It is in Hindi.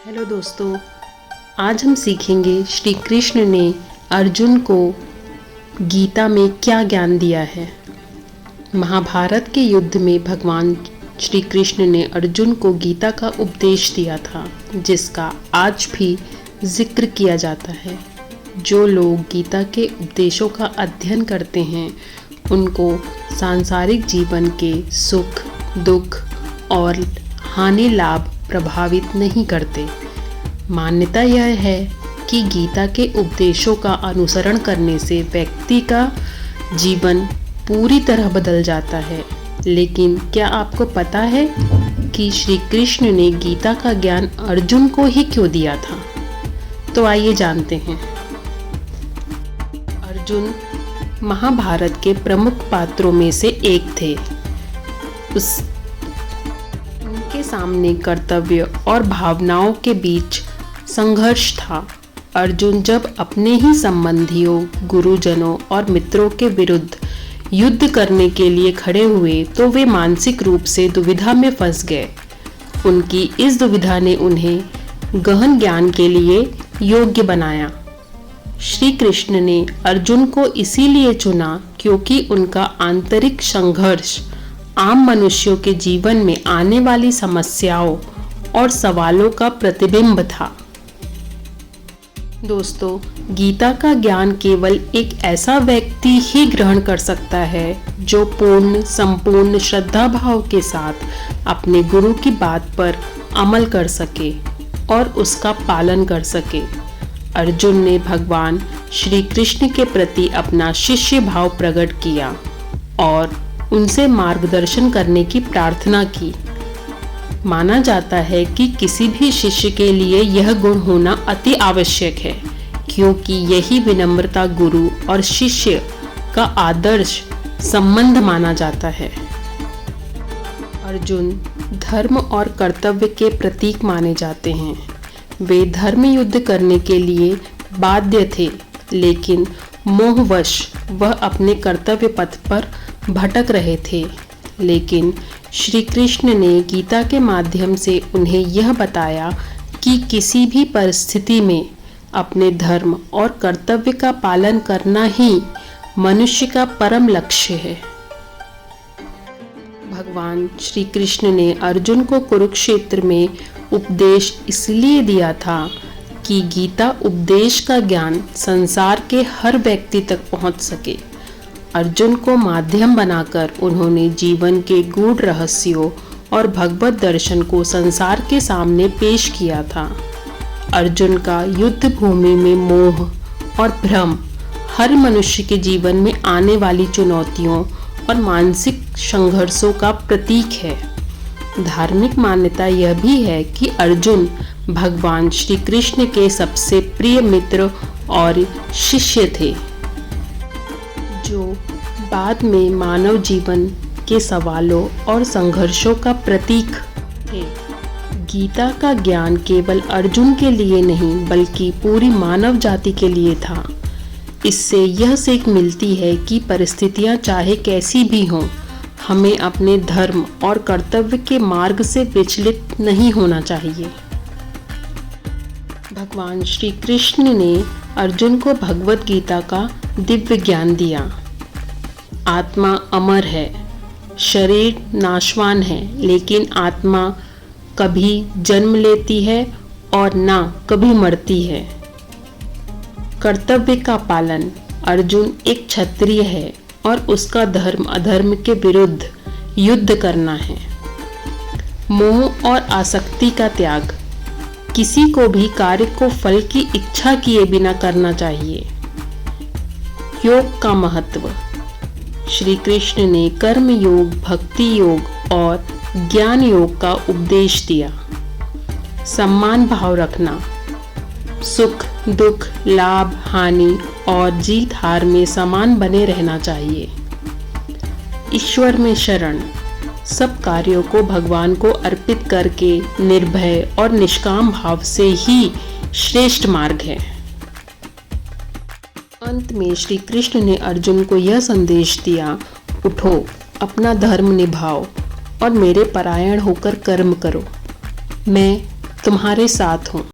हेलो दोस्तों, आज हम सीखेंगे श्री कृष्ण ने अर्जुन को गीता में क्या ज्ञान दिया है। महाभारत के युद्ध में भगवान श्री कृष्ण ने अर्जुन को गीता का उपदेश दिया था, जिसका आज भी जिक्र किया जाता है। जो लोग गीता के उपदेशों का अध्ययन करते हैं, उनको सांसारिक जीवन के सुख, दुख और हानि लाभ प्रभावित नहीं करते। मान्यता यह है कि गीता के उपदेशों का अनुसरण करने से व्यक्ति का जीवन पूरी तरह बदल जाता है। लेकिन क्या आपको पता है कि श्री कृष्ण ने गीता का ज्ञान अर्जुन को ही क्यों दिया था? तो आइए जानते हैं। अर्जुन महाभारत के प्रमुख पात्रों में से एक थे। उनके सामने कर्तव्य और भावनाओं के बीच संघर्ष था। अर्जुन जब अपने ही संबंधियों, गुरुजनों और मित्रों के विरुद्ध युद्ध करने के लिए खड़े हुए तो वे मानसिक रूप से दुविधा में फंस गए। उनकी इस दुविधा ने उन्हें गहन ज्ञान के लिए योग्य बनाया। श्री कृष्ण ने अर्जुन को इसीलिए चुना क्योंकि उनका आंतरिक संघर्ष आम मनुष्यों के जीवन में आने वाली समस्याओं और सवालों का प्रतिबिंब था। दोस्तों, गीता का ज्ञान केवल एक ऐसा व्यक्ति ही ग्रहण कर सकता है जो संपूर्ण श्रद्धा भाव के साथ अपने गुरु की बात पर अमल कर सके और उसका पालन कर सके। अर्जुन ने भगवान श्री कृष्ण के प्रति अपना शिष्य भाव प्रकट किया और उनसे मार्गदर्शन करने की प्रार्थना की। माना जाता है कि किसी भी शिष्य के लिए यह गुण होना अति आवश्यक है, क्योंकि यही विनम्रता गुरु और शिष्य का आदर्श संबंध माना जाता है। अर्जुन धर्म और कर्तव्य के प्रतीक माने जाते हैं। वे धर्म युद्ध करने के लिए बाध्य थे, लेकिन मोहवश वह अपने कर्तव्य पथ पर भटक रहे थे। लेकिन श्री कृष्ण ने गीता के माध्यम से उन्हें यह बताया कि किसी भी परिस्थिति में अपने धर्म और कर्तव्य का पालन करना ही मनुष्य का परम लक्ष्य है। भगवान श्री कृष्ण ने अर्जुन को कुरुक्षेत्र में उपदेश इसलिए दिया था कि गीता उपदेश का ज्ञान संसार के हर व्यक्ति तक पहुंच सके। अर्जुन को माध्यम बनाकर उन्होंने जीवन के गूढ़ रहस्यों और भगवत दर्शन को संसार के सामने पेश किया था। अर्जुन का युद्ध भूमि में मोह और भ्रम हर मनुष्य के जीवन में आने वाली चुनौतियों और मानसिक संघर्षों का प्रतीक है। धार्मिक मान्यता यह भी है कि अर्जुन भगवान श्री कृष्ण के सबसे प्रिय मित्र और शिष्य थे, जो बाद में मानव जीवन के सवालों और संघर्षों का प्रतीक थे। गीता का ज्ञान केवल अर्जुन के लिए नहीं, बल्कि पूरी मानव जाति के लिए था। इससे यह सीख मिलती है कि परिस्थितियां चाहे कैसी भी हों, हमें अपने धर्म और कर्तव्य के मार्ग से विचलित नहीं होना चाहिए। भगवान श्री कृष्ण ने अर्जुन को भगवत गीता का दिव्य ज्ञान दिया। आत्मा अमर है, शरीर नाशवान है, लेकिन आत्मा कभी जन्म लेती है और ना कभी मरती है। कर्तव्य का पालन। अर्जुन एक क्षत्रिय है और उसका धर्म अधर्म के विरुद्ध युद्ध करना है। मोह और आसक्ति का त्याग। किसी को भी कार्य को फल की इच्छा किए बिना करना चाहिए। योग का महत्व। श्री कृष्ण ने कर्म योग, भक्ति योग और ज्ञान योग का उपदेश दिया। सम्मान भाव रखना। सुख, दुख, लाभ, हानि और जीत हार में समान बने रहना चाहिए। ईश्वर में शरण। सब कार्यों को भगवान को अर्पित करके निर्भय और निष्काम भाव से ही श्रेष्ठ मार्ग है। अंत में श्री कृष्ण ने अर्जुन को यह संदेश दिया, उठो, अपना धर्म निभाओ और मेरे परायण होकर कर्म करो। मैं तुम्हारे साथ हूँ।